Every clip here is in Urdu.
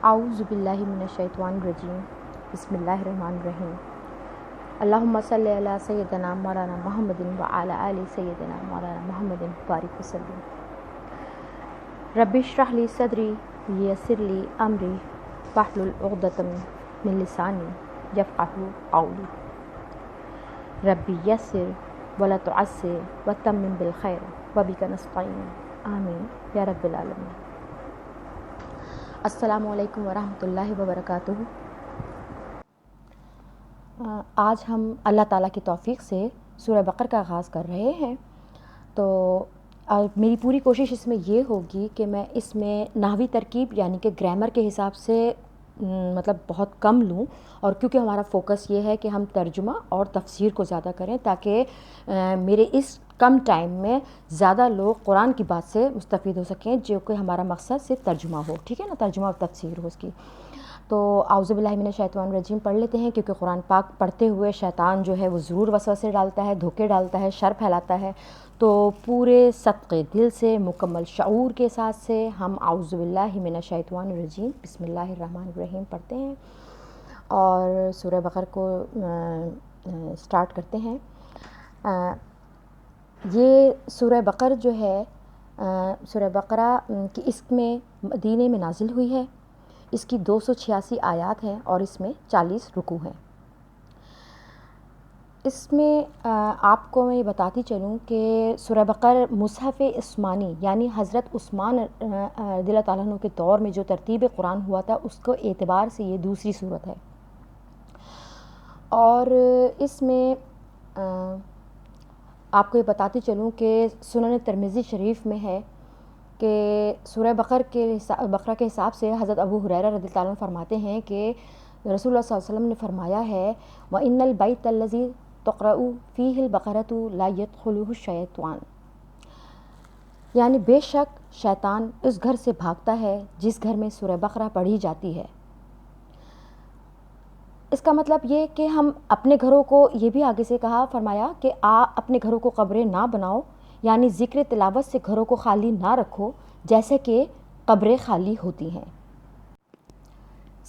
اعوذ باللہ من الشیطان الرجیم بسم اللہ الرحمن الرحیم اللہم صلی علی سیدنا مولانا محمد وعلی آل سیدنا مولانا محمد بارک وسلم رب اشرح لی صدری ویسر لی امری واحلل عقدۃ من لسانی یفقہوا قولی رب یسر ولا تعسر وتمم بالخیر وبک نستعین آمین یا رب العالمین۔ السلام علیکم ورحمۃ اللہ وبرکاتہ۔ آج ہم اللہ تعالیٰ کی توفیق سے سورہ بقرہ کا آغاز کر رہے ہیں، تو میری پوری کوشش اس میں یہ ہوگی کہ میں اس میں نحوی ترکیب یعنی کہ گرامر کے حساب سے مطلب بہت کم لوں، اور کیونکہ ہمارا فوکس یہ ہے کہ ہم ترجمہ اور تفسیر کو زیادہ کریں تاکہ میرے اس کم ٹائم میں زیادہ لوگ قرآن کی بات سے مستفید ہو سکیں، جو کہ ہمارا مقصد صرف ترجمہ ہو، ٹھیک ہے نا، ترجمہ اور تفسیر ہو اس کی۔ تو اعوذ باللہ من الشیطان الرجیم پڑھ لیتے ہیں، کیونکہ قرآن پاک پڑھتے ہوئے شیطان جو ہے وہ ضرور وسوسے ڈالتا ہے، دھوکے ڈالتا ہے، شر پھیلاتا ہے، تو پورے صدقے دل سے مکمل شعور کے ساتھ سے ہم اعوذ باللہ من الشیطان الرجیم بسم اللہ الرحمن الرحیم پڑھتے ہیں اور سورہ بقرہ کو سٹارٹ کرتے ہیں۔ یہ سورہ بقرہ جو ہے سورہ بقرہ کی اس میں مدینے میں نازل ہوئی ہے، اس کی 286 آیات ہیں اور اس میں 40 رکوع ہیں۔ اس میں آپ کو میں یہ بتاتی چلوں کہ سورہ بقرہ مصحف عثمانی یعنی حضرت عثمان رضی اللہ تعالیٰ عنہ کے دور میں جو ترتیب قرآن ہوا تھا اس کو اعتبار سے یہ دوسری سورت ہے، اور اس میں آپ کو یہ بتاتی چلوں کہ سنن ترمذی شریف میں ہے کہ سورہ بقرہ کے حساب سے حضرت ابو ہریرہ رضی اللہ عنہ فرماتے ہیں کہ رسول اللہ صلی اللہ علیہ وسلم نے فرمایا ہے وَإِنَّ الْبَيْتَ الَّذِي تُقْرَأُ فِيهِ الْبَقَرَةُ لَا يَدْخُلُهُ الشَّيْطَانُ، یعنی بے شک شیطان اس گھر سے بھاگتا ہے جس گھر میں سورہ بقرہ پڑھی جاتی ہے۔ اس کا مطلب یہ کہ ہم اپنے گھروں کو، یہ بھی آگے سے کہا فرمایا کہ اپنے گھروں کو قبریں نہ بناؤ، یعنی ذکر تلاوت سے گھروں کو خالی نہ رکھو جیسے کہ قبریں خالی ہوتی ہیں۔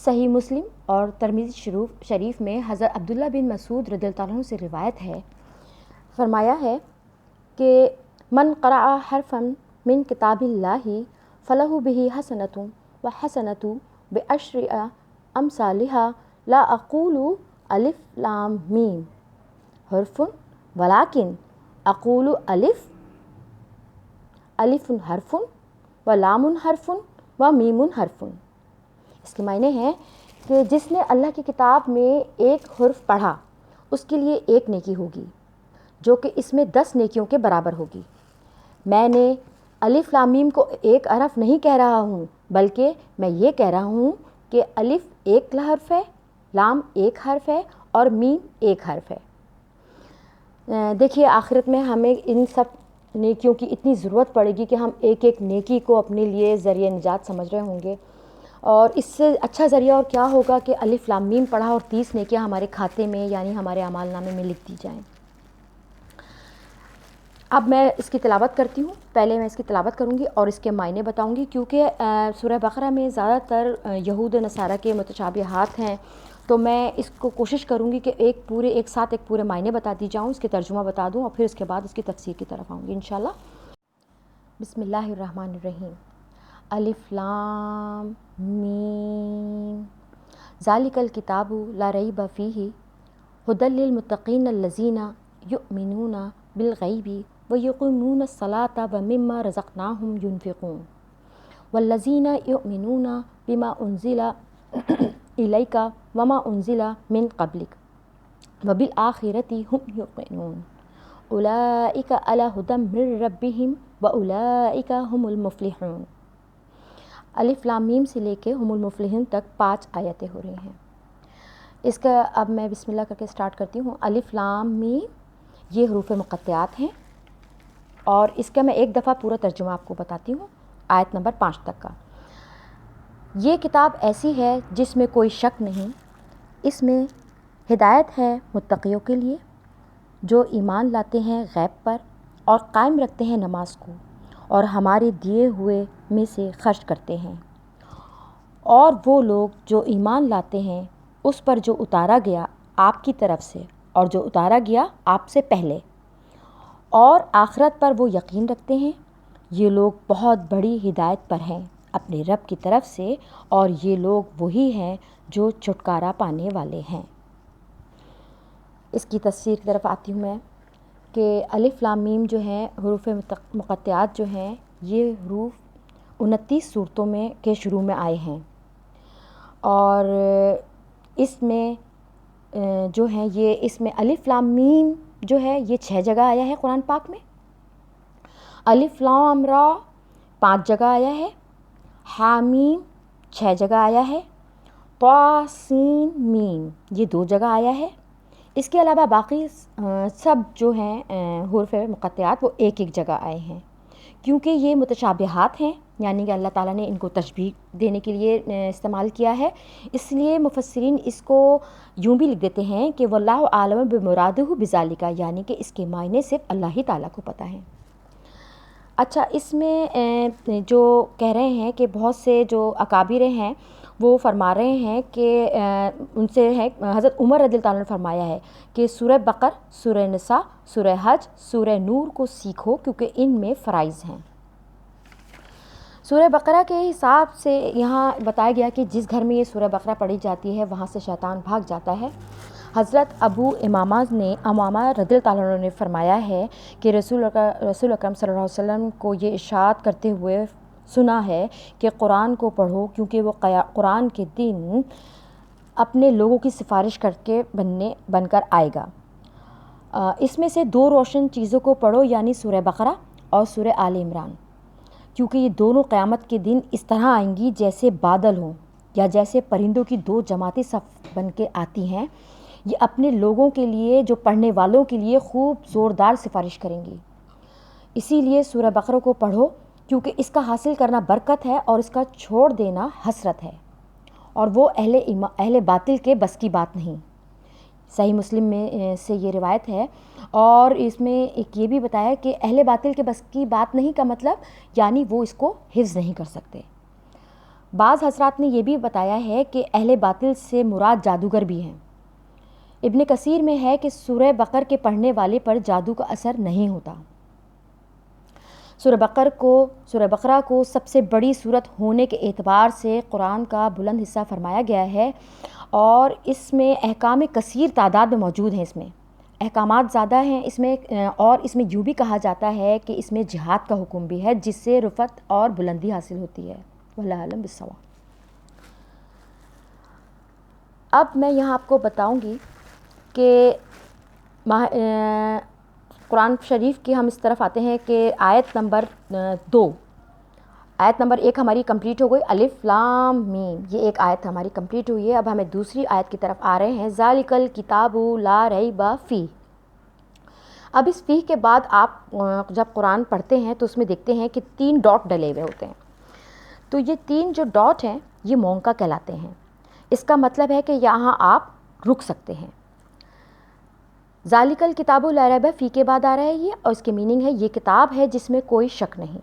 صحیح مسلم اور ترمذی شریف میں حضرت عبداللہ بن مسعود رضی اللہ عنہ سے روایت ہے، فرمایا ہے کہ من قرأ حرفا من کتاب اللہ فلہ بہ حسنۃ وحسنۃ بعشر امثالها لا اقول الف لام میم حرف ولکن اقول الف حرف و لام حرف و میم حرف۔ اس کے معنی ہیں کہ جس نے اللہ کی کتاب میں ایک حرف پڑھا اس کے لیے ایک نیکی ہوگی جو کہ اس میں 10 نیکیوں کے برابر ہوگی۔ میں نے الف لام میم کو ایک حرف نہیں کہہ رہا ہوں، بلکہ میں یہ کہہ رہا ہوں کہ الف ایک حرف ہے، لام ایک حرف ہے اور میم ایک حرف ہے۔ دیکھیے آخرت میں ہمیں ان سب نیکیوں کی اتنی ضرورت پڑے گی کہ ہم ایک ایک نیکی کو اپنے لیے ذریعہ نجات سمجھ رہے ہوں گے، اور اس سے اچھا ذریعہ اور کیا ہوگا کہ الف لام میم پڑھا اور 30 نیکیاں ہمارے کھاتے میں یعنی ہمارے اعمال نامے میں لکھ دی جائیں۔ اب میں اس کی تلاوت کرتی ہوں، پہلے میں اس کی تلاوت کروں گی اور اس کے معنی بتاؤں گی، کیونکہ سورہ بقرہ میں زیادہ تر یہود و نصارہ کے متشابہات ہیں، تو میں اس کو کوشش کروں گی کہ ایک ساتھ پورے معنی بتا دی جاؤں، اس کے ترجمہ بتا دوں اور پھر اس کے بعد اس کی تفسیر کی طرف آؤں گی انشاءاللہ۔ بسم اللہ الرحمن الرحیم۔ الف لام میم ذالک الکتاب لا ریب فیہ ھدی للمتقین الذین یؤمنون بالغیب ویقیمون الصلاۃ ومما رزقناہم ینفقون والذین یؤمنون بما انزل الیک وما انزل من قبلک وبالآخرۃ ھم یوقنون اولئک علی ھدی من ربہم واولئک ھم المفلحون۔ الف لام میم سے لے کے ہم المفلحون تک 5 آیتیں ہو رہی ہیں۔ اس کا اب میں بسم اللہ کر کے سٹارٹ کرتی ہوں۔ الف لام میم یہ حروف مقطعات ہیں، اور اس کا میں ایک دفعہ پورا ترجمہ آپ کو بتاتی ہوں آیت نمبر 5 تک کا۔ یہ کتاب ایسی ہے جس میں کوئی شک نہیں، اس میں ہدایت ہے متقیوں کے لیے جو ایمان لاتے ہیں غیب پر اور قائم رکھتے ہیں نماز کو اور ہمارے دیے ہوئے میں سے خرچ کرتے ہیں، اور وہ لوگ جو ایمان لاتے ہیں اس پر جو اتارا گیا آپ کی طرف سے اور جو اتارا گیا آپ سے پہلے، اور آخرت پر وہ یقین رکھتے ہیں، یہ لوگ بہت بڑی ہدایت پر ہیں اپنے رب کی طرف سے، اور یہ لوگ وہی ہیں جو چھٹکارا پانے والے ہیں۔ اس کی تفسیر کی طرف آتی ہوں میں کہ الف لام میم جو ہیں حروف مقطعات جو ہیں، یہ حروف 29 صورتوں میں کے شروع میں آئے ہیں، اور اس میں جو ہیں یہ اس میں الف لام میم جو ہے یہ 6 جگہ آیا ہے قرآن پاک میں، الف لام را 5 جگہ آیا ہے، حامیم 6 جگہ آیا ہے، طا سین میم یہ 2 جگہ آیا ہے۔ اس کے علاوہ باقی سب جو ہیں حروف مقطعات وہ ایک جگہ آئے ہیں، کیونکہ یہ متشابہات ہیں، یعنی کہ اللہ تعالیٰ نے ان کو تشبیہ دینے کے لیے استعمال کیا ہے، اس لیے مفسرین اس کو یوں بھی لکھ دیتے ہیں کہ واللہ عالم بمرادہ بذالک، یعنی کہ اس کے معنی صرف اللہ ہی تعالیٰ کو پتہ ہیں۔ اچھا، اس میں جو کہہ رہے ہیں کہ بہت سے جو اکابر ہیں وہ فرما رہے ہیں کہ ان سے ہے حضرت عمر رضی اللہ عنہ نے فرمایا ہے کہ سورہ بقر، سورہ نساء، سورہ حج، سورہ نور کو سیکھو کیونکہ ان میں فرائض ہیں۔ سورہ بقرہ کے حساب سے یہاں بتایا گیا کہ جس گھر میں یہ سورہ بقرہ پڑھی جاتی ہے وہاں سے شیطان بھاگ جاتا ہے۔ حضرت ابو امامہ رضی اللہ عنہ نے فرمایا ہے کہ رسول اکرم صلی اللہ علیہ وسلم کو یہ ارشاد کرتے ہوئے سنا ہے کہ قرآن کو پڑھو کیونکہ وہ قرآن کے دن اپنے لوگوں کی سفارش کر کے بن کر آئے گا۔ اس میں سے 2 روشن چیزوں کو پڑھو، یعنی سورہ بقرہ اور سورہ آل عمران، کیونکہ یہ دونوں قیامت کے دن اس طرح آئیں گی جیسے بادل ہوں یا جیسے پرندوں کی 2 جماعتیں صف بن کے آتی ہیں۔ یہ اپنے لوگوں کے لیے، جو پڑھنے والوں کے لیے خوب زوردار سفارش کریں گی۔ اسی لیے سورہ بقرہ کو پڑھو کیونکہ اس کا حاصل کرنا برکت ہے اور اس کا چھوڑ دینا حسرت ہے، اور وہ اہل باطل کے بس کی بات نہیں۔ صحیح مسلم میں سے یہ روایت ہے، اور اس میں ایک یہ بھی بتایا کہ اہل باطل کے بس کی بات نہیں کا مطلب یعنی وہ اس کو حفظ نہیں کر سکتے۔ بعض حضرات نے یہ بھی بتایا ہے کہ اہل باطل سے مراد جادوگر بھی ہیں۔ ابن کثیر میں ہے کہ سورہ بقر کے پڑھنے والے پر جادو کا اثر نہیں ہوتا۔ سورہ بقرہ کو سب سے بڑی سورت ہونے کے اعتبار سے قرآن کا بلند حصہ فرمایا گیا ہے، اور اس میں احکام کثیر تعداد میں موجود ہیں، اس میں احکامات زیادہ ہیں اس میں، اور اس میں یوں بھی کہا جاتا ہے کہ اس میں جہاد کا حکم بھی ہے جس سے رفعت اور بلندی حاصل ہوتی ہے۔ واللہ اعلم بالصواب۔ اب میں یہاں آپ کو بتاؤں گی کہ قرآن شریف کی ہم اس طرف آتے ہیں کہ آیت نمبر 2، آیت نمبر 1 ہماری کمپلیٹ ہو گئی، الف لام میم، یہ ایک آیت ہماری کمپلیٹ ہوئی ہے۔ اب ہمیں دوسری آیت کی طرف آ رہے ہیں، ذالک الکتاب لا ریب فیہ۔ اب اس فیہ کے بعد آپ جب قرآن پڑھتے ہیں تو اس میں دیکھتے ہیں کہ 3 ڈاٹ ڈلے ہوئے ہوتے ہیں، تو یہ 3 جو ڈاٹ ہیں یہ مونکا کہلاتے ہیں۔ اس کا مطلب ہے کہ یہاں آپ رک سکتے ہیں۔ ذالک الکتاب لا ریب فیہ کے بعد آ رہا ہے یہ، اور اس کے میننگ ہے یہ کتاب ہے جس میں کوئی شک نہیں۔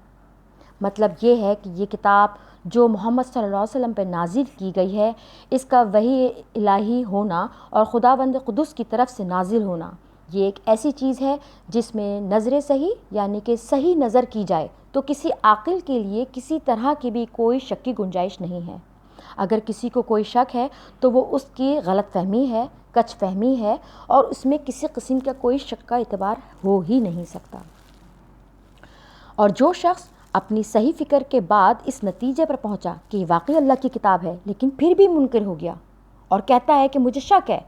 مطلب یہ ہے کہ یہ کتاب جو محمد صلی اللہ علیہ وسلم پہ نازل کی گئی ہے، اس کا وحی الہی ہونا اور خداوند قدس کی طرف سے نازل ہونا، یہ ایک ایسی چیز ہے جس میں نظر صحیح یعنی کہ صحیح نظر کی جائے تو کسی عاقل کے لیے کسی طرح کی بھی کوئی شک کی گنجائش نہیں ہے۔ اگر کسی کو کوئی شک ہے تو وہ اس کی غلط فہمی ہے، کچ فہمی ہے، اور اس میں کسی قسم کا کوئی شک کا اعتبار ہو ہی نہیں سکتا۔ اور جو شخص اپنی صحیح فکر کے بعد اس نتیجے پر پہنچا کہ واقعی اللہ کی کتاب ہے لیکن پھر بھی منکر ہو گیا اور کہتا ہے کہ مجھے شک ہے،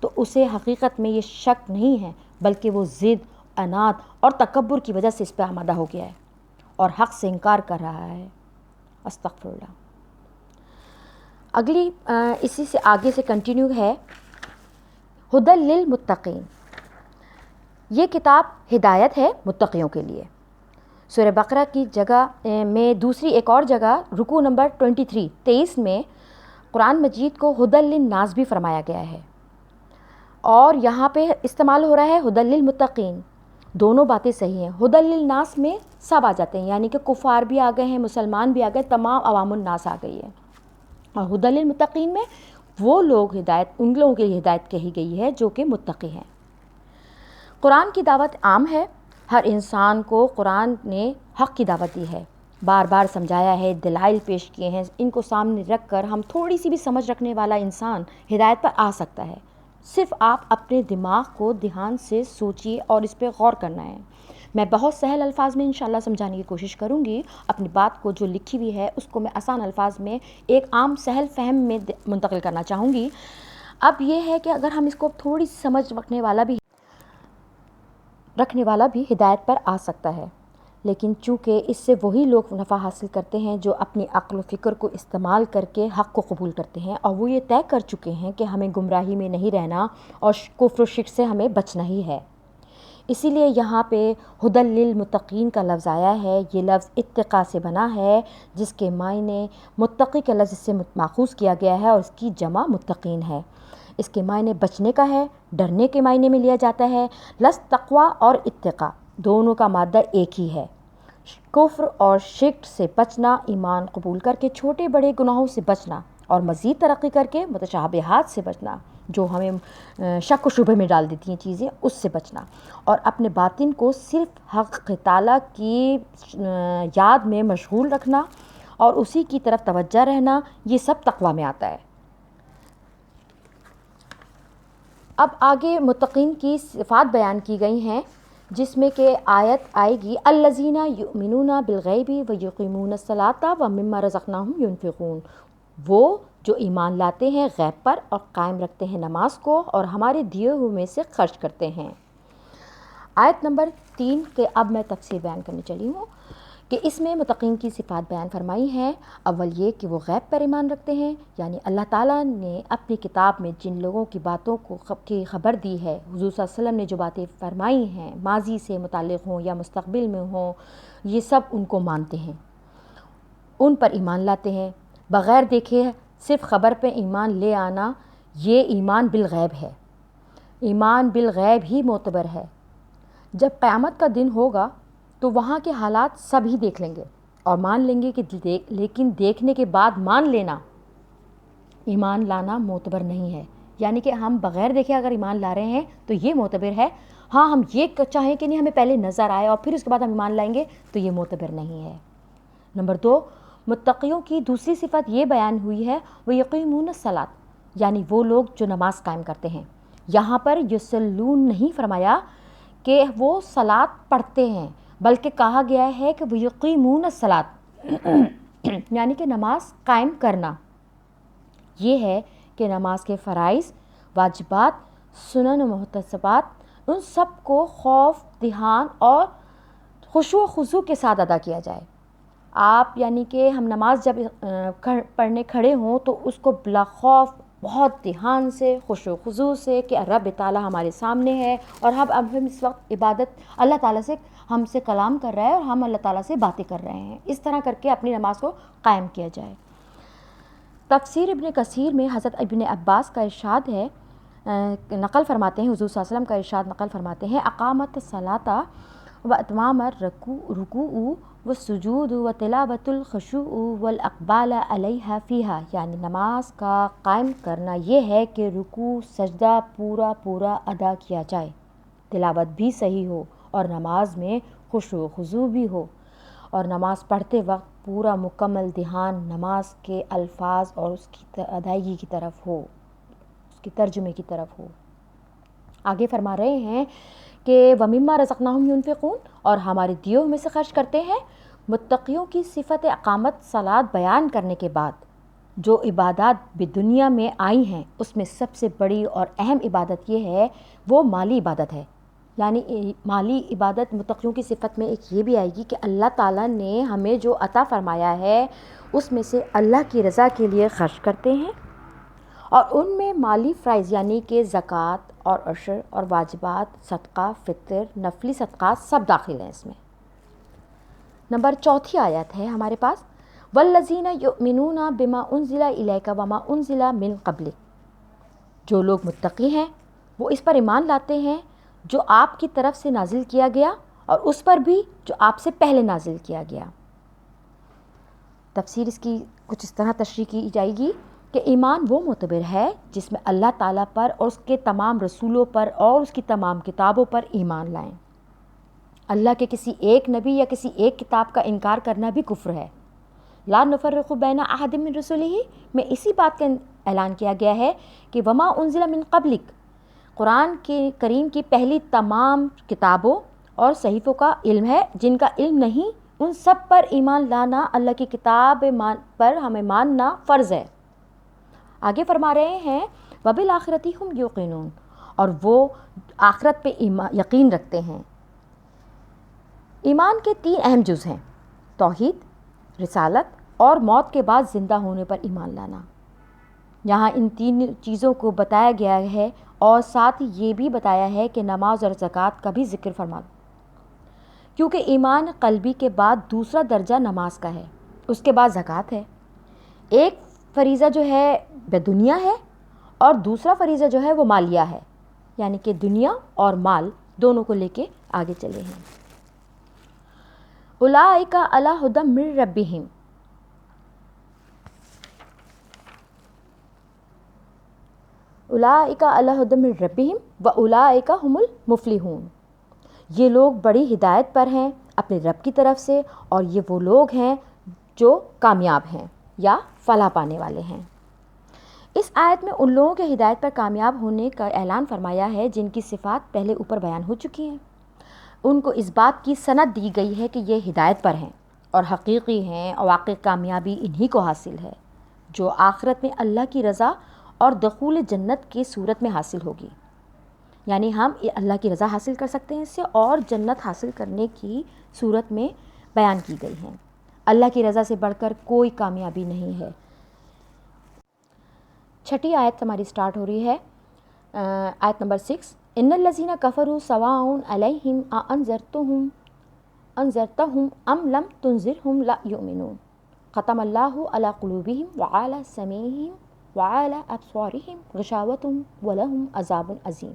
تو اسے حقیقت میں یہ شک نہیں ہے بلکہ وہ ضد، عناد اور تکبر کی وجہ سے اس پہ آمادہ ہو گیا ہے اور حق سے انکار کر رہا ہے۔ استغفر اللہ۔ اگلی اسی سے آگے سے کنٹینیو ہے، ہدی للمتقین، یہ کتاب ہدایت ہے متقیوں کے لیے۔ سورہ بقرہ کی جگہ میں دوسری ایک اور جگہ رکوع نمبر 23 میں قرآن مجید کو ہدی للناس بھی فرمایا گیا ہے، اور یہاں پہ استعمال ہو رہا ہے ہدی للمتقین۔ دونوں باتیں صحیح ہیں۔ ہدی للناس میں سب آ جاتے ہیں، یعنی کہ کفار بھی آ گئے ہیں، مسلمان بھی آ گئے، تمام عوام الناس آ گئی ہے۔ اور ہدی للمتقین میں وہ لوگ ان لوگوں کے لیے ہدایت کہی گئی ہے جو کہ متقی ہیں۔ قرآن کی دعوت عام ہے، ہر انسان کو قرآن نے حق کی دعوت دی ہے، بار بار سمجھایا ہے، دلائل پیش کیے ہیں، ان کو سامنے رکھ کر ہم تھوڑی سی بھی سمجھ رکھنے والا انسان ہدایت پر آ سکتا ہے۔ صرف آپ اپنے دماغ کو دھیان سے سوچیے اور اس پہ غور کرنا ہے۔ میں بہت سہل الفاظ میں انشاءاللہ سمجھانے کی کوشش کروں گی، اپنی بات کو جو لکھی ہوئی ہے اس کو میں آسان الفاظ میں ایک عام سہل فہم میں منتقل کرنا چاہوں گی۔ اب یہ ہے کہ اگر ہم اس کو تھوڑی سی سمجھ رکھنے والا بھی ہدایت پر آ سکتا ہے، لیکن چونکہ اس سے وہی لوگ نفع حاصل کرتے ہیں جو اپنی عقل و فکر کو استعمال کر کے حق کو قبول کرتے ہیں، اور وہ یہ طے کر چکے ہیں کہ ہمیں گمراہی میں نہیں رہنا اور کفر و شرک سے ہمیں بچنا ہی ہے۔ اسی لیے یہاں پہ ہدی للمتقین کا لفظ آیا ہے۔ یہ لفظ اتقاء سے بنا ہے، جس کے معنی متقی کے لفظ سے ماخوذ کیا گیا ہے اور اس کی جمع متقین ہے۔ اس کے معنی بچنے کا ہے، ڈرنے کے معنی میں لیا جاتا ہے۔ لفظ تقوی اور اتقاء دونوں کا مادہ ایک ہی ہے۔ کفر اور شرک سے بچنا، ایمان قبول کر کے چھوٹے بڑے گناہوں سے بچنا، اور مزید ترقی کر کے متشابہات سے بچنا جو ہمیں شک و شبہ میں ڈال دیتی ہیں چیزیں، اس سے بچنا، اور اپنے باطن کو صرف حق تعالیٰ کی یاد میں مشغول رکھنا اور اسی کی طرف توجہ رہنا، یہ سب تقوی میں آتا ہے۔ اب آگے متقین کی صفات بیان کی گئی ہیں، جس میں کہ آیت آئے گی الذین یؤمنون بالغیب ویقیمون الصلاۃ ومما رزقناہم ینفقون، وہ جو ایمان لاتے ہیں غیب پر اور قائم رکھتے ہیں نماز کو اور ہمارے دیے ہوئے میں سے خرچ کرتے ہیں۔ آیت نمبر 3 کے اب میں تفسیر بیان کرنے چلی ہوں کہ اس میں متقین کی صفات بیان فرمائی ہیں۔ اول یہ کہ وہ غیب پر ایمان رکھتے ہیں، یعنی اللہ تعالیٰ نے اپنی کتاب میں جن لوگوں کی باتوں کی خبر دی ہے، حضور صلی اللہ علیہ وسلم نے جو باتیں فرمائی ہیں، ماضی سے متعلق ہوں یا مستقبل میں ہوں، یہ سب ان کو مانتے ہیں، ان پر ایمان لاتے ہیں بغیر دیکھے۔ صرف خبر پہ ایمان لے آنا یہ ایمان بالغیب ہے۔ ایمان بالغیب ہی معتبر ہے۔ جب قیامت کا دن ہوگا تو وہاں کے حالات سب ہی دیکھ لیں گے اور مان لیں گے کہ لیکن دیکھنے کے بعد مان لینا، ایمان لانا معتبر نہیں ہے۔ یعنی کہ ہم بغیر دیکھے اگر ایمان لا رہے ہیں تو یہ معتبر ہے، ہاں ہم یہ چاہیں کہ نہیں ہمیں پہلے نظر آئے اور پھر اس کے بعد ہم ایمان لائیں گے تو یہ معتبر نہیں ہے۔ نمبر 2، متقیوں کی دوسری صفت یہ بیان ہوئی ہے وہ یقیمون الصلاۃ، یعنی وہ لوگ جو نماز قائم کرتے ہیں۔ یہاں پر یصلون نہیں فرمایا کہ وہ صلاۃ پڑھتے ہیں، بلکہ کہا گیا ہے کہ وہ یقیمون الصلاۃ یعنی کہ نماز قائم کرنا۔ یہ ہے کہ نماز کے فرائض، واجبات، سنن و محتسبات، ان سب کو خوف، دھیان اور خشوع و خضوع کے ساتھ ادا کیا جائے۔ آپ یعنی کہ ہم نماز جب پڑھنے کھڑے ہوں تو اس کو بلا خوف، بہت دھیان سے، خشوع و خضوع سے کہ رب تعالیٰ ہمارے سامنے ہے اور ہم اس وقت عبادت اللہ تعالیٰ سے ہم سے کلام کر رہا ہے اور ہم اللہ تعالیٰ سے باتیں کر رہے ہیں، اس طرح کر کے اپنی نماز کو قائم کیا جائے۔ تفسیر ابن کثیر میں حضرت ابن عباس کا ارشاد ہے، نقل فرماتے ہیں، حضور صلی اللہ علیہ وسلم کا ارشاد نقل فرماتے ہیں، اقامت الصلاۃ و اتمام الرکوع والسجود وتلاوت الخشوع والاقبال علیہا فیہا، یعنی نماز کا قائم کرنا یہ ہے کہ رکوع سجدہ پورا ادا کیا جائے، تلاوت بھی صحیح ہو اور نماز میں خشوع و خضوع بھی ہو، اور نماز پڑھتے وقت پورا مکمل دھیان نماز کے الفاظ اور اس کی ادائیگی کی طرف ہو، اس کی ترجمے کی طرف ہو۔ آگے فرما رہے ہیں کہ وَمِمَّا رَزَقْنَاهُمْ يُنْفِقُونَ، اور ہمارے دیوں میں سے خرچ کرتے ہیں۔ متقیوں کی صفت اقامت صلاۃ بیان کرنے کے بعد جو عبادات بھی دنیا میں آئی ہیں اس میں سب سے بڑی اور اہم عبادت یہ ہے، وہ مالی عبادت ہے۔ یعنی مالی عبادت متقیوں کی صفت میں ایک یہ بھی آئے گی کہ اللہ تعالیٰ نے ہمیں جو عطا فرمایا ہے اس میں سے اللہ کی رضا کے لیے خرچ کرتے ہیں، اور ان میں مالی فرائض یعنی کہ زکوٰۃ اور عشر اور واجبات، صدقہ، فطر، نفلی صدقات سب داخل ہیں اس میں۔ نمبر 4 آیت ہے ہمارے پاس، والذین یؤمنون بما انزل الیک وما انزل من قبلک، جو لوگ متقی ہیں وہ اس پر ایمان لاتے ہیں جو آپ کی طرف سے نازل کیا گیا اور اس پر بھی جو آپ سے پہلے نازل کیا گیا۔ تفسیر اس کی کچھ اس طرح تشریح کی جائے گی کہ ایمان وہ معتبر ہے جس میں اللہ تعالیٰ پر اور اس کے تمام رسولوں پر اور اس کی تمام کتابوں پر ایمان لائیں۔ اللہ کے کسی ایک نبی یا کسی ایک کتاب کا انکار کرنا بھی کفر ہے۔ لا نفرق بین احد من رسلہ میں اسی بات کا اعلان کیا گیا ہے کہ وما انزل من قبلک، قرآن کے کریم کی پہلی تمام کتابوں اور صحیفوں کا علم ہے، جن کا علم نہیں ان سب پر ایمان لانا، اللہ کی کتاب پر ہمیں ماننا فرض ہے۔ آگے فرما رہے ہیں وبالآخرۃ ہم یوقنون، اور وہ آخرت پہ یقین رکھتے ہیں۔ ایمان کے 3 اہم جز ہیں: توحید، رسالت اور موت کے بعد زندہ ہونے پر ایمان لانا۔ یہاں ان 3 چیزوں کو بتایا گیا ہے اور ساتھ ہی یہ بھی بتایا ہے کہ نماز اور زکوٰۃ کا بھی ذکر فرما، کیونکہ ایمان قلبی کے بعد دوسرا درجہ نماز کا ہے، اس کے بعد زکوٰۃ ہے۔ ایک فریضہ جو ہے بے دنیا ہے اور دوسرا فریضہ جو ہے وہ مالیہ ہے، یعنی کہ دنیا اور مال دونوں کو لے کے آگے چلے ہیں۔ اولئک علی ھدی من ربہم، اولئک علی ھدی من ربہم واولئک ھم المفلحون، یہ لوگ بڑی ہدایت پر ہیں اپنے رب کی طرف سے، اور یہ وہ لوگ ہیں جو کامیاب ہیں یا فلاح پانے والے ہیں۔ اس آیت میں ان لوگوں کے ہدایت پر کامیاب ہونے کا اعلان فرمایا ہے جن کی صفات پہلے اوپر بیان ہو چکی ہیں۔ ان کو اس بات کی سند دی گئی ہے کہ یہ ہدایت پر ہیں اور حقیقی ہیں، اور واقعی کامیابی انہی کو حاصل ہے جو آخرت میں اللہ کی رضا اور دخول جنت کی صورت میں حاصل ہوگی۔ یعنی ہم اللہ کی رضا حاصل کر سکتے ہیں اس سے، اور جنت حاصل کرنے کی صورت میں بیان کی گئی ہیں۔ اللہ کی رضا سے بڑھ کر کوئی کامیابی نہیں ہے۔ 6 آیت ہماری سٹارٹ ہو رہی ہے، آیت نمبر 6۔ ان الذین کفروا سواء علیہم انذرتہم ام لم تنذرہم لا یؤمنون، ختم اللہ علی قلوبہم وعلی سمعہم وعلی ابصارہم غشاوۃ ولہم عذاب عظیم۔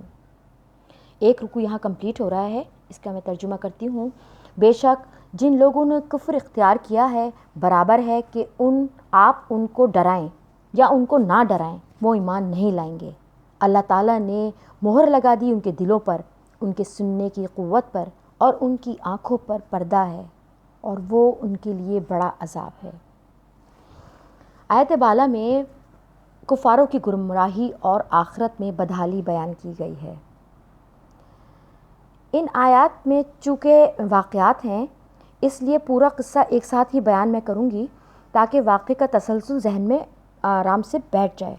ایک رکوع یہاں کمپلیٹ ہو رہا ہے، اس کا میں ترجمہ کرتی ہوں۔ بے شک جن لوگوں نے کفر اختیار کیا ہے، برابر ہے کہ آپ ان کو ڈرائیں یا ان کو نہ ڈرائیں، وہ ایمان نہیں لائیں گے۔ اللہ تعالیٰ نے مہر لگا دی ان کے دلوں پر، ان کے سننے کی قوت پر، اور ان کی آنکھوں پر پردہ ہے، اور وہ ان کے لیے بڑا عذاب ہے۔ آیت بالا میں کفاروں کی گمراہی اور آخرت میں بدحالی بیان کی گئی ہے۔ ان آیات میں چونکہ واقعات ہیں، اس لیے پورا قصہ ایک ساتھ ہی بیان میں کروں گی تاکہ واقعے کا تسلسل ذہن میں آرام سے بیٹھ جائے۔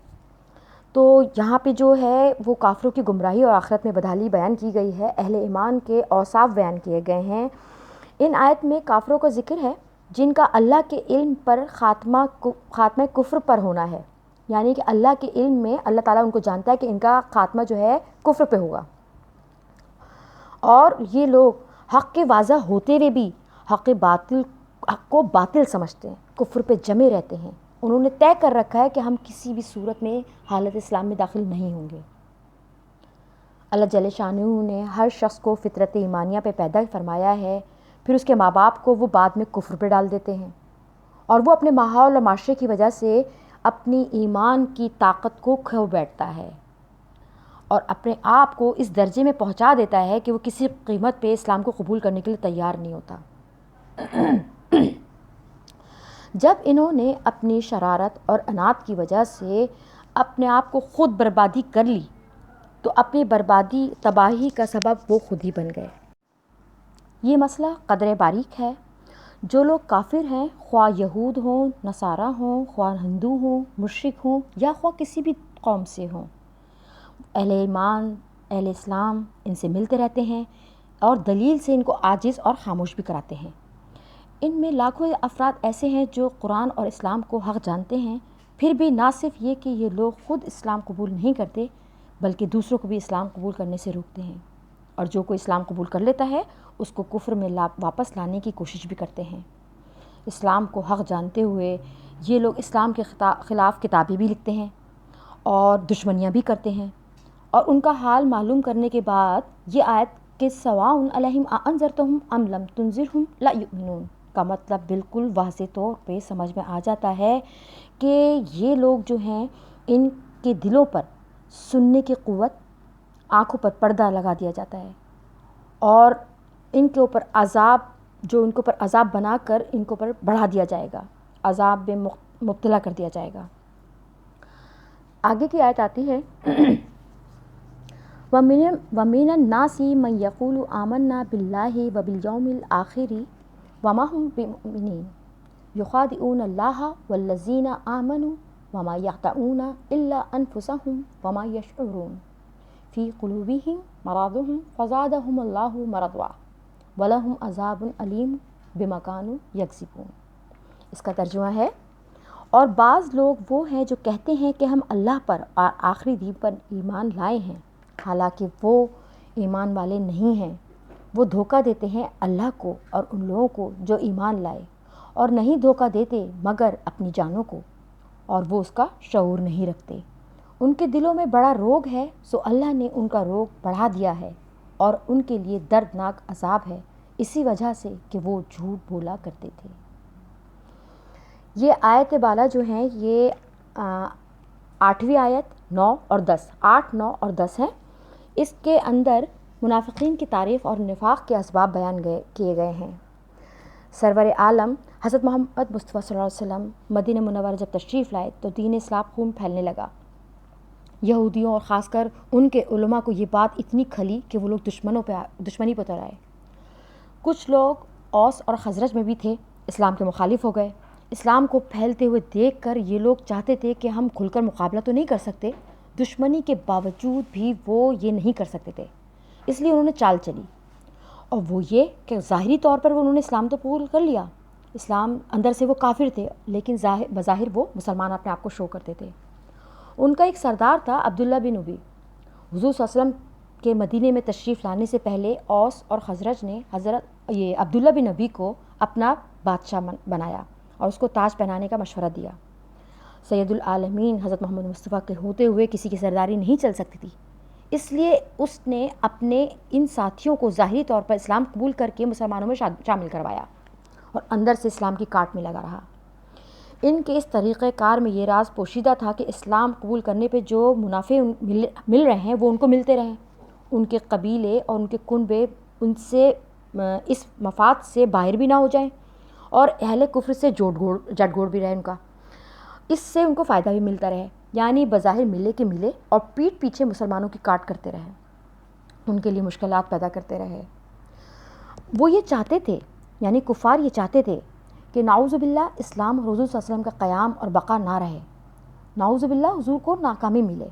تو یہاں پہ جو ہے وہ کافروں کی گمراہی اور آخرت میں بدحالی بیان کی گئی ہے، اہل ایمان کے اوصاف بیان کیے گئے ہیں۔ ان آیت میں کافروں کا ذکر ہے جن کا اللہ کے علم پر خاتمہ کفر پر ہونا ہے، یعنی کہ اللہ کے علم میں اللہ تعالیٰ ان کو جانتا ہے کہ ان کا خاتمہ جو ہے کفر پہ ہوگا، اور یہ لوگ حق کے واضح ہوتے ہوئے بھی حق کو باطل سمجھتے ہیں، کفر پہ جمے رہتے ہیں۔ انہوں نے طے کر رکھا ہے کہ ہم کسی بھی صورت میں حالت اسلام میں داخل نہیں ہوں گے۔ اللہ جل شانہ نے ہر شخص کو فطرت ایمانیہ پہ پیدا فرمایا ہے، پھر اس کے ماں باپ کو وہ بعد میں کفر پہ ڈال دیتے ہیں، اور وہ اپنے ماحول اور معاشرے کی وجہ سے اپنی ایمان کی طاقت کو کھو بیٹھتا ہے اور اپنے آپ کو اس درجے میں پہنچا دیتا ہے کہ وہ کسی قیمت پہ اسلام کو قبول کرنے کے لیے تیار نہیں ہوتا۔ جب انہوں نے اپنی شرارت اور انات کی وجہ سے اپنے آپ کو خود بربادی کر لی تو اپنی بربادی تباہی کا سبب وہ خود ہی بن گئے۔ یہ مسئلہ قدرے باریک ہے۔ جو لوگ کافر ہیں، خواہ یہود ہوں، نصارہ ہوں، خواہ ہندو ہوں، مشرک ہوں، یا خواہ کسی بھی قوم سے ہوں، اہل ایمان، اہل اسلام ان سے ملتے رہتے ہیں اور دلیل سے ان کو عاجز اور خاموش بھی کراتے ہیں۔ ان میں لاکھوں افراد ایسے ہیں جو قرآن اور اسلام کو حق جانتے ہیں، پھر بھی نہ صرف یہ کہ یہ لوگ خود اسلام قبول نہیں کرتے بلکہ دوسروں کو بھی اسلام قبول کرنے سے روکتے ہیں، اور جو کوئی اسلام قبول کر لیتا ہے اس کو کفر میں واپس لانے کی کوشش بھی کرتے ہیں۔ اسلام کو حق جانتے ہوئے یہ لوگ اسلام کے خلاف کتابیں بھی لکھتے ہیں اور دشمنیاں بھی کرتے ہیں، اور ان کا حال معلوم کرنے کے بعد یہ آیت کہ سواء علیہم انذرتہم ام لم تنذرہم لا یؤمنون، کا مطلب بالکل واضح طور پہ سمجھ میں آ جاتا ہے کہ یہ لوگ جو ہیں ان کے دلوں پر سننے کی قوت، آنکھوں پر پردہ لگا دیا جاتا ہے اور ان کے اوپر عذاب، جو ان کے اوپر عذاب بنا کر ان کے اوپر بڑھا دیا جائے گا، عذاب میں مبتلا کر دیا جائے گا۔ آگے کی آیت آتی ہے وَمِنَ النَّاسِ مَن يَقُولُ آمَنَّا بِاللَّهِ وَبِالْيَوْمِ الْآخِرِ وَمَا هُم بِمُؤْمِنِينَ يُخَادِعُونَ اللَّهَ وَالَّذِينَ آمَنُوا وَمَا يَخْدَعُونَ إِلَّا أَنفُسَهُمْ وَمَا يَشْعُرُونَ فِي قُلُوبِهِم مَرَضٌ فَزَادَهُمُ اللَّهُ مَرَضًا وَلَهُمْ عَذَابٌ أَلِيمٌ بِمَا كَانُوا يَكْذِبُونَ۔ اس کا ترجمہ ہے، اور بعض لوگ وہ ہیں جو کہتے ہیں کہ ہم اللہ پر اور آخری دن پر ایمان لائے ہیں، حالانکہ وہ ایمان والے نہیں ہیں۔ وہ دھوکہ دیتے ہیں اللہ کو اور ان لوگوں کو جو ایمان لائے، اور نہیں دھوکہ دیتے مگر اپنی جانوں کو، اور وہ اس کا شعور نہیں رکھتے۔ ان کے دلوں میں بڑا روگ ہے، سو اللہ نے ان کا روگ بڑھا دیا ہے اور ان کے لیے دردناک عذاب ہے، اسی وجہ سے کہ وہ جھوٹ بولا کرتے تھے۔ یہ آیت بالا جو ہیں یہ 8ویں آیت 9 اور 10، 8، 9 اور 10 ہیں۔ اس کے اندر منافقین کی تعریف اور نفاق کے اسباب بیان کیے گئے ہیں۔ سرور عالم حضرت محمد مصطفیٰ صلی اللہ علیہ وسلم مدینہ منورہ جب تشریف لائے تو دین اسلام خوب پھیلنے لگا۔ یہودیوں اور خاص کر ان کے علماء کو یہ بات اتنی کھلی کہ وہ لوگ دشمنی پر اتر آئے۔ کچھ لوگ اوس اور خزرج میں بھی تھے، اسلام کے مخالف ہو گئے۔ اسلام کو پھیلتے ہوئے دیکھ کر یہ لوگ چاہتے تھے کہ ہم کھل کر مقابلہ تو نہیں کر سکتے، دشمنی کے باوجود بھی وہ یہ نہیں کر سکتے تھے، اس لیے انہوں نے چال چلی، اور وہ یہ کہ ظاہری طور پر انہوں نے اسلام تو قبول کر لیا، اسلام اندر سے وہ کافر تھے لیکن بظاہر وہ مسلمان اپنے آپ کو شو کرتے تھے۔ ان کا ایک سردار تھا عبداللہ بن ابی۔ حضور صلی اللہ علیہ وسلم کے مدینے میں تشریف لانے سے پہلے اوس اور خزرج نے عبداللہ بن ابی کو اپنا بادشاہ بنایا اور اس کو تاج پہنانے کا مشورہ دیا۔ سید العالمین حضرت محمد مصطفیٰ کے ہوتے ہوئے کسی کی سرداری نہیں چل سکتی تھی، اس لیے اس نے اپنے ان ساتھیوں کو ظاہری طور پر اسلام قبول کر کے مسلمانوں میں شامل کروایا اور اندر سے اسلام کی کاٹ میں لگا رہا۔ ان کے اس طریقہ کار میں یہ راز پوشیدہ تھا کہ اسلام قبول کرنے پہ جو منافع مل رہے ہیں وہ ان کو ملتے رہیں، ان کے قبیلے اور ان کے کنبے ان سے اس مفاد سے باہر بھی نہ ہو جائیں اور اہل کفر سے جٹ گوڑ بھی رہے ان کا، اس سے ان کو فائدہ بھی ملتا رہے، یعنی بظاہر ملے کہ ملے اور پیٹھ پیچھے مسلمانوں کی کاٹ کرتے رہے، ان کے لیے مشکلات پیدا کرتے رہے۔ وہ یہ چاہتے تھے، یعنی کفار یہ چاہتے تھے کہ نعوذ باللہ اسلام اور حضور صلی اللہ علیہ وسلم کا قیام اور بقا نہ رہے، نعوذ باللہ حضور کو ناکامی ملے۔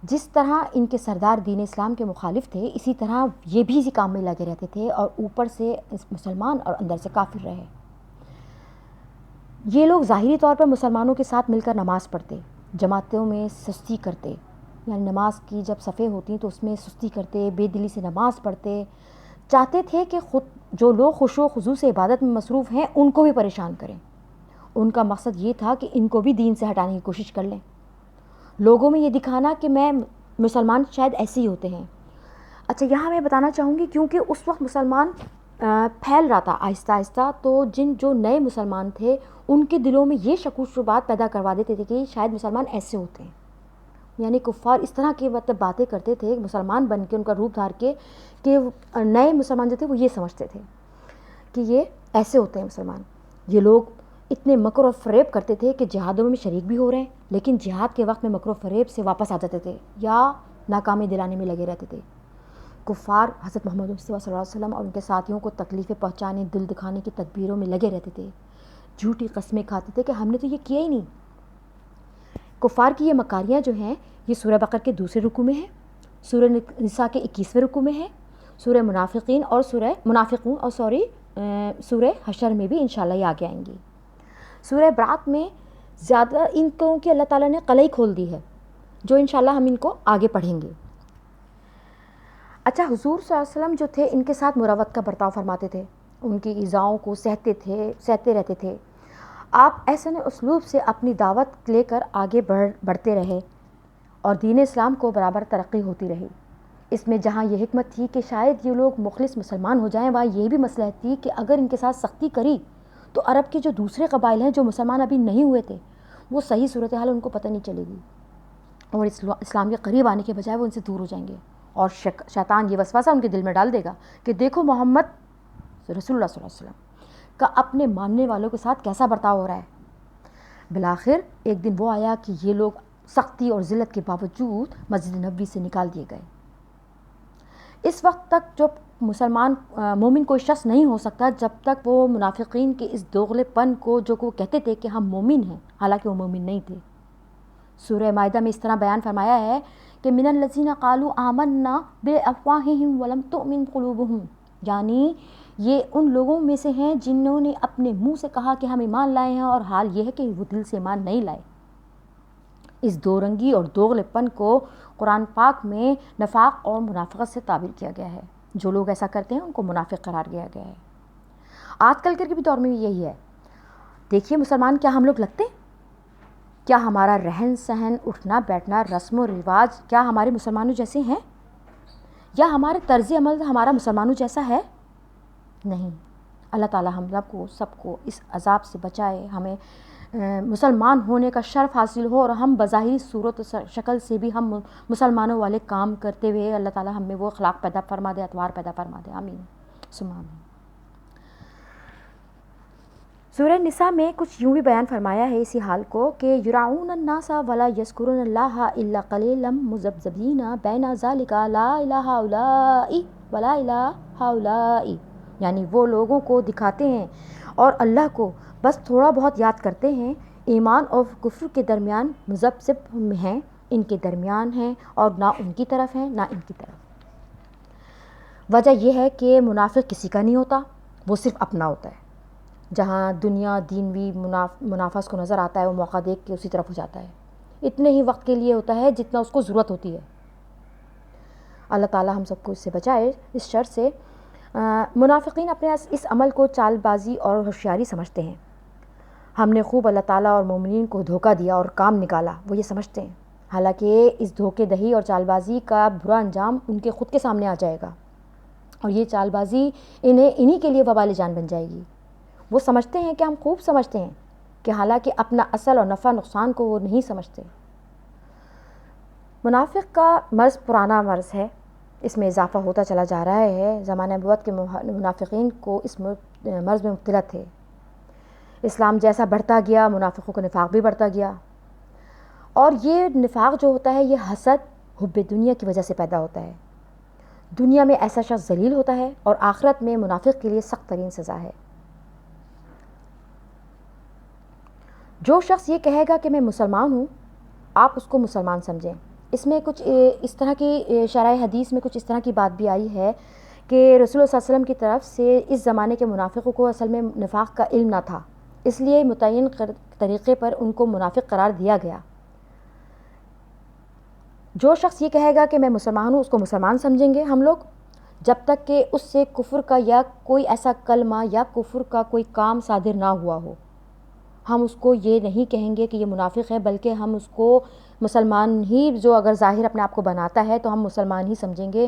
جس طرح ان کے سردار دین اسلام کے مخالف تھے، اسی طرح یہ بھی اسی کام میں لگے رہتے تھے اور اوپر سے مسلمان اور اندر سے کافر رہے۔ یہ لوگ ظاہری طور پر مسلمانوں کے ساتھ مل کر نماز پڑھتے، جماعتوں میں سستی کرتے، یعنی نماز کی جب صفیں ہوتی تو اس میں سستی کرتے، بے دلی سے نماز پڑھتے، چاہتے تھے کہ خود جو لوگ خشوع و خضوع سے عبادت میں مصروف ہیں ان کو بھی پریشان کریں۔ ان کا مقصد یہ تھا کہ ان کو بھی دین سے ہٹانے کی کوشش کر لیں، لوگوں میں یہ دکھانا کہ مسلمان شاید ایسے ہی ہوتے ہیں۔ اچھا، یہاں میں بتانا چاہوں گی کیونکہ اس وقت مسلمان پھیل رہا تھا آہستہ آہستہ، تو جو نئے مسلمان تھے ان کے دلوں میں یہ شک و شبہات پیدا کروا دیتے تھے کہ شاید مسلمان ایسے ہوتے ہیں، یعنی کفار اس طرح کی باتیں کرتے تھے مسلمان بن کے، ان کا روپ دھار کے، کہ نئے مسلمان جو تھے وہ یہ سمجھتے تھے کہ یہ ایسے ہوتے ہیں مسلمان۔ یہ لوگ اتنے مکر و فریب کرتے تھے کہ جہادوں میں شریک بھی ہو رہے ہیں لیکن جہاد کے وقت میں مکر و فریب سے واپس آ جاتے تھے یا ناکامی دلانے میں لگے رہتے تھے۔ کفار حضرت محمد مصطفیٰ صلی اللہ علیہ وسلم اور ان کے ساتھیوں کو تکلیفیں پہنچانے، دل دکھانے کی تدبیروں میں لگے رہتے تھے، جھوٹی قسمیں کھاتے تھے کہ ہم نے تو یہ کیا ہی نہیں۔ کفار کی یہ مکاریاں جو ہیں یہ سورہ بقرہ کے دوسرے رکوع میں ہیں، سورہ نساء کے 21ویں رکوع میں ہے، سورہ منافقون اور سورہ حشر میں بھی انشاءاللہ یہ آگے آئیں گی۔ سورہ برات میں زیادہ ان کو کہ اللہ تعالیٰ نے قلعی کھول دی ہے، جو انشاءاللہ ہم ان کو آگے پڑھیں گے۔ اچھا، حضور صلی اللہ علیہ وسلم جو تھے ان کے ساتھ مروت کا برتاؤ فرماتے تھے، ان کی ایذاؤں کو سہتے رہتے تھے۔ آپ احسن اسلوب سے اپنی دعوت لے کر آگے بڑھتے رہے اور دین اسلام کو برابر ترقی ہوتی رہی۔ اس میں جہاں یہ حکمت تھی کہ شاید یہ لوگ مخلص مسلمان ہو جائیں، وہاں یہ بھی مصلحت تھی کہ اگر ان کے ساتھ سختی کری تو عرب کے جو دوسرے قبائل ہیں جو مسلمان ابھی نہیں ہوئے تھے، وہ صحیح صورتحال ان کو پتہ نہیں چلے گی، اور اسلام کے قریب آنے کے بجائے وہ ان سے دور ہو جائیں گے، اور شیطان یہ وسوسہ ان کے دل میں ڈال دے گا کہ دیکھو محمد رسول اللہ صلی اللہ علیہ وسلم کا اپنے ماننے والوں کے ساتھ کیسا برتاؤ ہو رہا ہے۔ بالآخر ایک دن وہ آیا کہ یہ لوگ سختی اور ذلت کے باوجود مسجد نبوی سے نکال دیے گئے۔ اس وقت تک جو مسلمان مومن کوئی شخص نہیں ہو سکتا جب تک وہ منافقین کے اس دوغلے پن کو، جو وہ کہتے تھے کہ ہم مومن ہیں حالانکہ وہ مومن نہیں تھے۔ سورہ مائدہ میں اس طرح بیان فرمایا ہے کہ من الذین قالوا آمنا بافواہہم ولم تؤمن قلوبہم، یعنی یہ ان لوگوں میں سے ہیں جنہوں نے اپنے منہ سے کہا کہ ہم ایمان لائے ہیں، اور حال یہ ہے کہ وہ دل سے ایمان نہیں لائے۔ اس دو رنگی اور دوغلے پن کو قرآن پاک میں نفاق اور منافقت سے تعبیر کیا گیا ہے۔ جو لوگ ایسا کرتے ہیں ان کو منافق قرار دیا گیا ہے۔ آج کل کے بھی دور میں یہی ہے۔ دیکھیے مسلمان کیا ہم لوگ لگتے ہیں؟ کیا ہمارا رہن سہن، اٹھنا بیٹھنا، رسم و رواج کیا ہمارے مسلمانوں جیسے ہیں؟ یا ہمارے طرز عمل ہمارا مسلمانوں جیسا ہے؟ نہیں۔ اللہ تعالی ہم سب کو اس عذاب سے بچائے، ہمیں مسلمان ہونے کا شرف حاصل ہو، اور ہم بظاہری صورت و شکل سے بھی ہم مسلمانوں والے کام کرتے ہوئے اللہ تعالی ہم میں وہ اخلاق پیدا فرما دے، اطوار پیدا فرما دے۔ آمین ثم آمین۔ سورہ نساء میں کچھ یوں بھی بیان فرمایا ہے اسی حال کو کہ یراؤن الناس ولا یذکرون اللہ الا قلیلا مذبذبین بین ذلک لا الہ ہؤلاء ولا الہ ہؤلاء، یعنی وہ لوگوں کو دکھاتے ہیں اور اللہ کو بس تھوڑا بہت یاد کرتے ہیں، ایمان اور کفر کے درمیان مذبذب ہیں، ان کے درمیان ہیں، اور نہ ان کی طرف ہیں نہ ان کی طرف۔ وجہ یہ ہے کہ منافق کسی کا نہیں ہوتا، وہ صرف اپنا ہوتا ہے۔ جہاں دنیا دینوی منافع کو نظر آتا ہے وہ موقع دیکھ کے اسی طرف ہو جاتا ہے، اتنے ہی وقت کے لیے ہوتا ہے جتنا اس کو ضرورت ہوتی ہے۔ اللہ تعالی ہم سب کو اس سے بچائے، اس شر سے۔ منافقین اپنے اس عمل کو چال بازی اور ہوشیاری سمجھتے ہیں۔ ہم نے خوب اللہ تعالیٰ اور مومنین کو دھوکہ دیا اور کام نکالا، وہ یہ سمجھتے ہیں، حالانکہ اس دھوکے دہی اور چال بازی کا برا انجام ان کے خود کے سامنے آ جائے گا، اور یہ چال بازی انہی کے لیے وبال جان بن جائے گی۔ وہ سمجھتے ہیں کہ ہم خوب سمجھتے ہیں، کہ حالانکہ اپنا اصل اور نفع نقصان کو وہ نہیں سمجھتے۔ منافق کا مرض پرانا مرض ہے، اس میں اضافہ ہوتا چلا جا رہا ہے۔ زمانہ نبوت کے منافقین کو اس مرض میں مبتلا تھے۔ اسلام جیسا بڑھتا گیا، منافقوں کا نفاق بھی بڑھتا گیا، اور یہ نفاق جو ہوتا ہے یہ حسد، حب دنیا کی وجہ سے پیدا ہوتا ہے۔ دنیا میں ایسا شخص ذلیل ہوتا ہے، اور آخرت میں منافق کے لیے سخت ترین سزا ہے۔ جو شخص یہ کہے گا کہ میں مسلمان ہوں، آپ اس کو مسلمان سمجھیں۔ اس میں کچھ اس طرح کی شرح حدیث میں کچھ اس طرح کی بات بھی آئی ہے کہ رسول اللہ صلی اللہ علیہ وسلم کی طرف سے اس زمانے کے منافقوں کو اصل میں نفاق کا علم نہ تھا، اس لیے متعین طریقے پر ان کو منافق قرار دیا گیا۔ جو شخص یہ کہے گا کہ میں مسلمان ہوں، اس کو مسلمان سمجھیں گے ہم لوگ، جب تک کہ اس سے کفر کا یا کوئی ایسا کلمہ یا کفر کا کوئی کام صادر نہ ہوا ہو۔ ہم اس کو یہ نہیں کہیں گے کہ یہ منافق ہے، بلکہ ہم اس کو مسلمان ہی، جو اگر ظاہر اپنے آپ کو بناتا ہے تو ہم مسلمان ہی سمجھیں گے،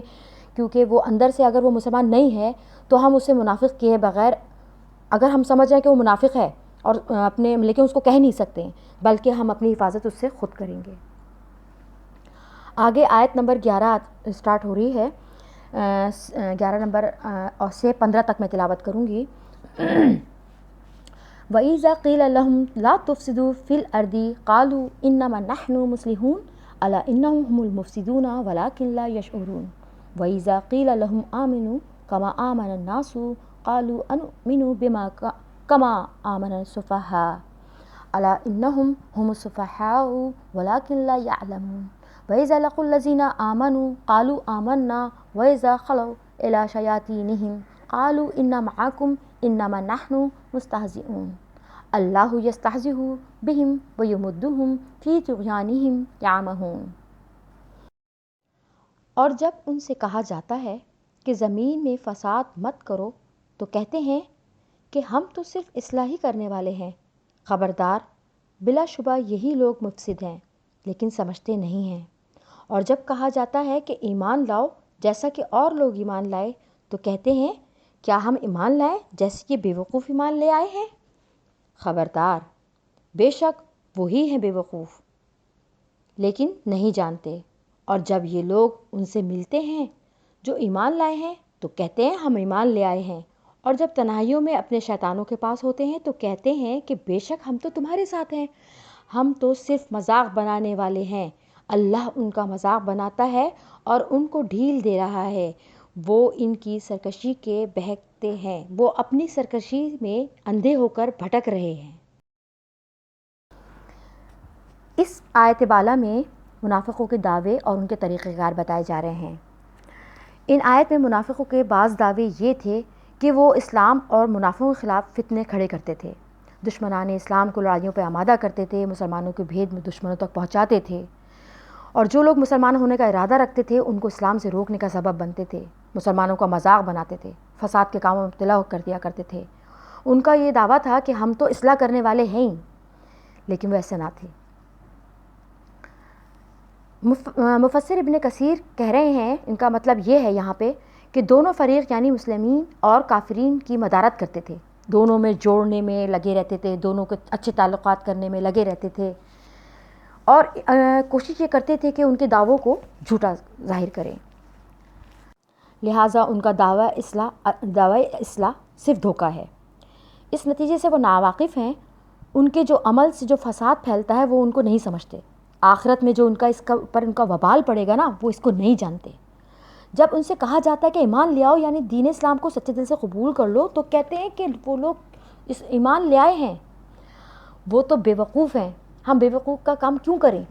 کیونکہ وہ اندر سے اگر وہ مسلمان نہیں ہے تو ہم اسے منافق کیے بغیر، اگر ہم سمجھ رہے ہیں کہ وہ منافق ہے اور لیکن اس کو کہہ نہیں سکتے ہیں، بلکہ ہم اپنی حفاظت اس سے خود کریں گے۔ آگے آیت نمبر 11 اسٹارٹ ہو رہی ہے، 11 نمبر سے 15 تک میں تلاوت کروں گی۔ وَإِذَا قِيلَ لَهُمْ لَا تُفْسِدُوا فِي الْأَرْضِ قَالُوا إِنَّمَا نَحْنُ مُصْلِحُونَ أَلَا إِنَّهُمْ هُمُ الْمُفْسِدُونَ وَلَكِنْ لَا يَشْعُرُونَ وَإِذَا قِيلَ لَهُمْ آمِنُوا كَمَا آمَنَ النَّاسُ قَالُوا أَنُؤْمِنُ كَمَا آمَنَ السُّفَهَاءُ أَلَا إِنَّهُمْ هُمُ السُّفَهَاءُ وَلَكِنْ لَا يَعْلَمُونَ وَإِذَا لَقُوا الَّذِينَ آمَنُوا قَالُوا آمَنَّا وَإِذَا خَلَوْا إِلَى شَيَاطِينِهِمْ قَالُوا إِنَّا مَعَكُمْ إِنَّمَا نَحْنُ مُسْتَهْزِئُونَ اللَّهُ يَسْتَهْزِئُ بِهِمْ وَيُمِدُّهُمْ فِي طُغْيَانِهِمْ يَعْمَهُونَ۔ اور جب ان سے کہا جاتا ہے کہ زمین میں فساد مت کرو تو کہتے ہیں کہ ہم تو صرف اصلاح ہی کرنے والے ہیں، خبردار، بلا شبہ یہی لوگ مفسد ہیں لیکن سمجھتے نہیں ہیں۔ اور جب کہا جاتا ہے کہ ایمان لاؤ جیسا کہ اور لوگ ایمان لائے تو کہتے ہیں کیا ہم ایمان لائیں جیسے کہ بے وقوف ایمان لے آئے ہیں؟ خبردار، بے شک وہی ہیں بے وقوف، لیکن نہیں جانتے۔ اور جب یہ لوگ ان سے ملتے ہیں جو ایمان لائے ہیں تو کہتے ہیں ہم ایمان لے آئے ہیں، اور جب تنہائیوں میں اپنے شیطانوں کے پاس ہوتے ہیں تو کہتے ہیں کہ بے شک ہم تو تمہارے ساتھ ہیں، ہم تو صرف مذاق بنانے والے ہیں۔ اللہ ان کا مذاق بناتا ہے اور ان کو ڈھیل دے رہا ہے، وہ ان کی سرکشی کے بہکتے ہیں، وہ اپنی سرکشی میں اندھے ہو کر بھٹک رہے ہیں۔ اس آیت بالا میں منافقوں کے دعوے اور ان کے طریقہ کار بتائے جا رہے ہیں۔ ان آیت میں منافقوں کے بعض دعوے یہ تھے کہ وہ اسلام اور منافقوں کے خلاف فتنے کھڑے کرتے تھے، دشمنان اسلام کو لڑائیوں پہ آمادہ کرتے تھے، مسلمانوں کے بھید میں دشمنوں تک پہنچاتے تھے، اور جو لوگ مسلمان ہونے کا ارادہ رکھتے تھے ان کو اسلام سے روکنے کا سبب بنتے تھے، مسلمانوں کا مذاق بناتے تھے، فساد کے کاموں میں مبتلا کر دیا کرتے تھے۔ ان کا یہ دعویٰ تھا کہ ہم تو اصلاح کرنے والے ہیں ہی، لیکن وہ ایسے نہ تھے۔ مفسر ابن کثیر کہہ رہے ہیں، ان کا مطلب یہ ہے یہاں پہ کہ دونوں فریق یعنی مسلمین اور کافرین کی مدارت کرتے تھے، دونوں میں جوڑنے میں لگے رہتے تھے، دونوں کے اچھے تعلقات کرنے میں لگے رہتے تھے، اور کوشش یہ کرتے تھے کہ ان کے دعووں کو جھوٹا ظاہر کریں۔ لہٰذا ان کا دعویٰ اصلاح صرف دھوکہ ہے۔ اس نتیجے سے وہ ناواقف ہیں، ان کے جو عمل سے جو فساد پھیلتا ہے وہ ان کو نہیں سمجھتے، آخرت میں جو ان کا وبال پڑے گا نا وہ اس کو نہیں جانتے۔ جب ان سے کہا جاتا ہے کہ ایمان لے آؤ یعنی دین اسلام کو سچے دل سے قبول کر لو، تو کہتے ہیں کہ وہ لوگ اس ایمان لے آئے ہیں، وہ تو بے وقوف ہیں، ہم بے وقوف کا کام کیوں کریں۔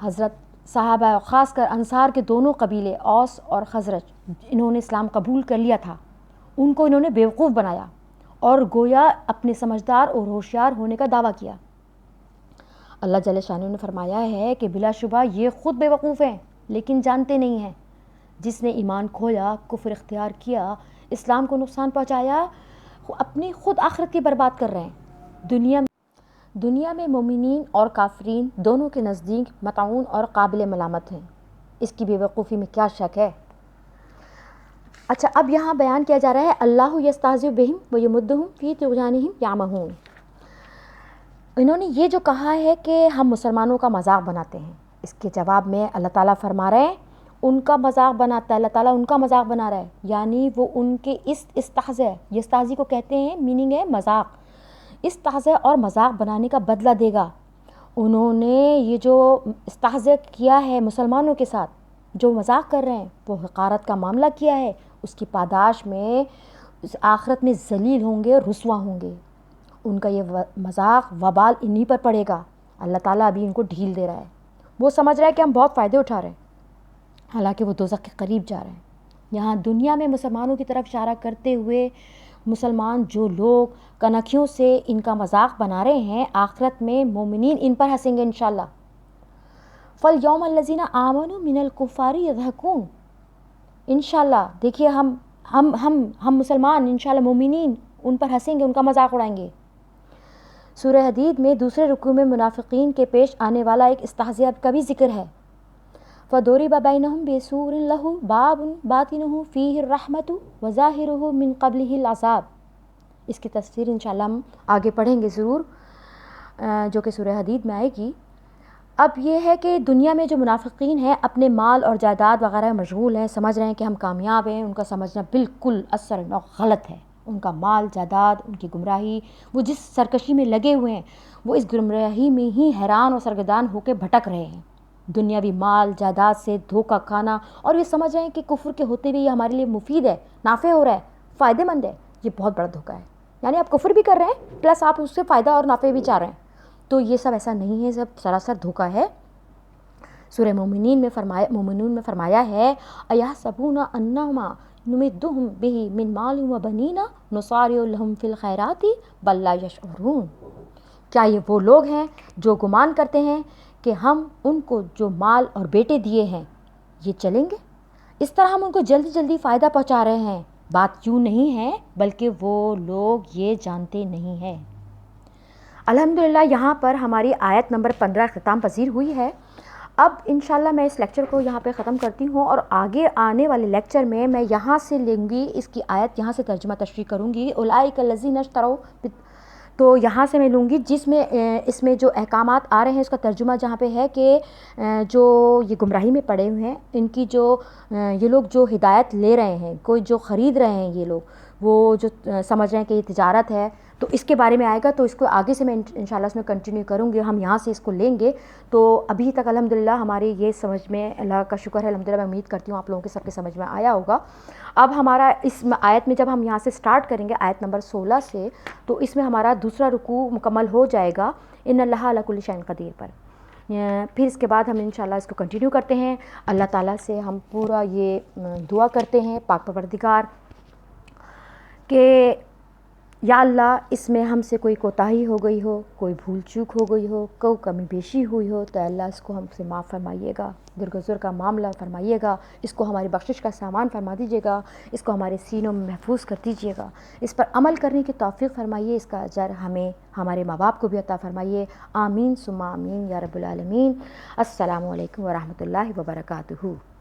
حضرت صحابہ اور خاص کر انصار کے دونوں قبیلے اوس اور خزرج، انہوں نے اسلام قبول کر لیا تھا، ان کو انہوں نے بے وقوف بنایا اور گویا اپنے سمجھدار اور ہوشیار ہونے کا دعویٰ کیا۔ اللہ جل شانہ نے فرمایا ہے کہ بلا شبہ یہ خود بے وقوف ہیں لیکن جانتے نہیں ہیں۔ جس نے ایمان کھویا، کفر اختیار کیا، اسلام کو نقصان پہنچایا، اپنی خود آخرت کی برباد کر رہے ہیں۔ دنیا میں مومنین اور کافرین دونوں کے نزدیک مطعون اور قابل ملامت ہیں، اس کی بے وقوفی میں کیا شک ہے۔ اچھا، اب یہاں بیان کیا جا رہا ہے اللہ یستہزئ بہم ویمدہم فی طغیانہم یعمہون۔ انہوں نے یہ جو کہا ہے کہ ہم مسلمانوں کا مذاق بناتے ہیں، اس کے جواب میں اللہ تعالیٰ فرما رہے ہیں ان کا مذاق بناتا ہے، اللہ تعالیٰ ان کا مذاق بنا رہا ہے، یعنی وہ ان کے استہزاء، یستہزئ کو کہتے ہیں، میننگ ہے مذاق، استہزاء اور مذاق بنانے کا بدلہ دے گا۔ انہوں نے یہ جو استہزاء کیا ہے مسلمانوں کے ساتھ، جو مذاق کر رہے ہیں، وہ حقارت کا معاملہ کیا ہے، اس کی پاداش میں آخرت میں ذلیل ہوں گے، رسوا ہوں گے، ان کا یہ مذاق وبال انہی پر پڑے گا۔ اللہ تعالیٰ ابھی ان کو ڈھیل دے رہا ہے، وہ سمجھ رہا ہے کہ ہم بہت فائدے اٹھا رہے ہیں، حالانکہ وہ دوزخ کے قریب جا رہے ہیں۔ یہاں دنیا میں مسلمانوں کی طرف اشارہ کرتے ہوئے مسلمان جو لوگ کنکھیوں سے ان کا مذاق بنا رہے ہیں، آخرت میں مومنین ان پر ہنسیں گے انشاءاللہ۔ فَالْيَوْمَ الَّذِينَ آمَنُوا مِنَ الْكُفَّارِ يَضْحَكُونَ۔ انشاءاللہ دیکھیے ہم مسلمان انشاءاللہ مومنین ان پر ہنسیں گے، ان کا مذاق اڑائیں گے۔ سورہ حدید میں دوسرے رکوع میں منافقین کے پیش آنے والا ایک استہزاء کا بھی ذکر ہے۔ فَضُرِبَ بَيْنَهُمْ بِسُورٍ لَهُ بَابٌ بَاطِنُهُ فِيهِ الرَّحْمَةُ وَظَاهِرُهُ مِنْ قَبْلِهِ الْعَذَابُ۔ اس کی تفسیر انشاءاللہ ہم آگے پڑھیں گے ضرور، جو کہ سورہ حدید میں آئے گی۔ اب یہ ہے کہ دنیا میں جو منافقین ہیں اپنے مال اور جائیداد وغیرہ مشغول ہیں، سمجھ رہے ہیں کہ ہم کامیاب ہیں، ان کا سمجھنا بالکل اثر غلط ہے۔ ان کا مال جائیداد، ان کی گمراہی، وہ جس سرکشی میں لگے ہوئے ہیں وہ اس گمراہی میں ہی حیران اور سرگردان ہو کے بھٹک رہے ہیں۔ دنیاوی مال جائیداد سے دھوکہ کھانا، اور یہ سمجھ رہے ہیں کہ کفر کے ہوتے ہوئے یہ ہمارے لیے مفید ہے، نافع ہو رہا ہے، فائدہ مند ہے، یہ بہت بڑا دھوکہ ہے۔ یعنی آپ کفر بھی کر رہے ہیں پلس آپ اس سے فائدہ اور نافع بھی چاہ رہے ہیں، تو یہ سب ایسا نہیں ہے، سب سراسر دھوکہ ہے۔ سورہ مومنون میں فرمایا ہے اَیَحْسَبُونَ أَنَّمَا نُمِدُّهُم بِهِ مِن مَالٍ وَبَنِينَ نُسَارِعُ لَهُمْ فِي الْخَيْرَاتِ بَل لَّا يَشْعُرُونَ۔ کیا یہ وہ لوگ ہیں جو گمان کرتے ہیں کہ ہم ان کو جو مال اور بیٹے دیے ہیں یہ چلیں گے، اس طرح ہم ان کو جلدی جلدی فائدہ پہنچا رہے ہیں؟ بات یوں نہیں ہے، بلکہ وہ لوگ یہ جانتے نہیں ہیں۔ الحمدللہ یہاں پر ہماری آیت نمبر 15 اختتام پذیر ہوئی ہے۔ اب انشاءاللہ میں اس لیکچر کو یہاں پہ ختم کرتی ہوں، اور آگے آنے والے لیکچر میں یہاں سے لوں گی اس کی آیت، یہاں سے ترجمہ تشریح کروں گی۔ اولئک الذین اشتروا تو یہاں سے میں لوں گی جس میں اس میں جو احکامات آ رہے ہیں اس کا ترجمہ جہاں پہ ہے کہ جو یہ گمراہی میں پڑے ہوئے ہیں ان کی جو یہ لوگ جو ہدایت لے رہے ہیں، کوئی جو خرید رہے ہیں، یہ لوگ وہ جو سمجھ رہے ہیں کہ یہ تجارت ہے، تو اس کے بارے میں آئے گا، تو اس کو آگے سے میں انشاءاللہ اس میں کنٹینیو کروں گی، ہم یہاں سے اس کو لیں گے۔ تو ابھی تک الحمدللہ ہماری یہ سمجھ میں، اللہ کا شکر ہے الحمدللہ، میں امید کرتی ہوں آپ لوگوں کے سب کے سمجھ میں آیا ہوگا۔ اب ہمارا اس آیت میں جب ہم یہاں سے سٹارٹ کریں گے آیت نمبر 16 سے، تو اس میں ہمارا دوسرا رکوع مکمل ہو جائے گا ان اللہ علی کل شیء قدیر پر۔ پھر اس کے بعد ہم انشاءاللہ اس کو کنٹینیو کرتے ہیں۔ اللہ تعالیٰ سے ہم پورا یہ دعا کرتے ہیں پاک پروردگار کہ یا اللہ اس میں ہم سے کوئی کوتاہی ہو گئی ہو، کوئی بھول چوک ہو گئی ہو، کوئی کمی بیشی ہوئی ہو تو اللہ اس کو ہم سے معاف فرمائیے گا، درگزر کا معاملہ فرمائیے گا، اس کو ہماری بخشش کا سامان فرما دیجیے گا، اس کو ہمارے سینوں میں محفوظ کر دیجیے گا، اس پر عمل کرنے کی توفیق فرمائیے، اس کا اجر ہمیں، ہمارے ماں باپ کو بھی عطا فرمائیے، آمین ثم آمین یا رب العالمین۔ السلام علیکم ورحمۃ اللہ وبرکاتہ۔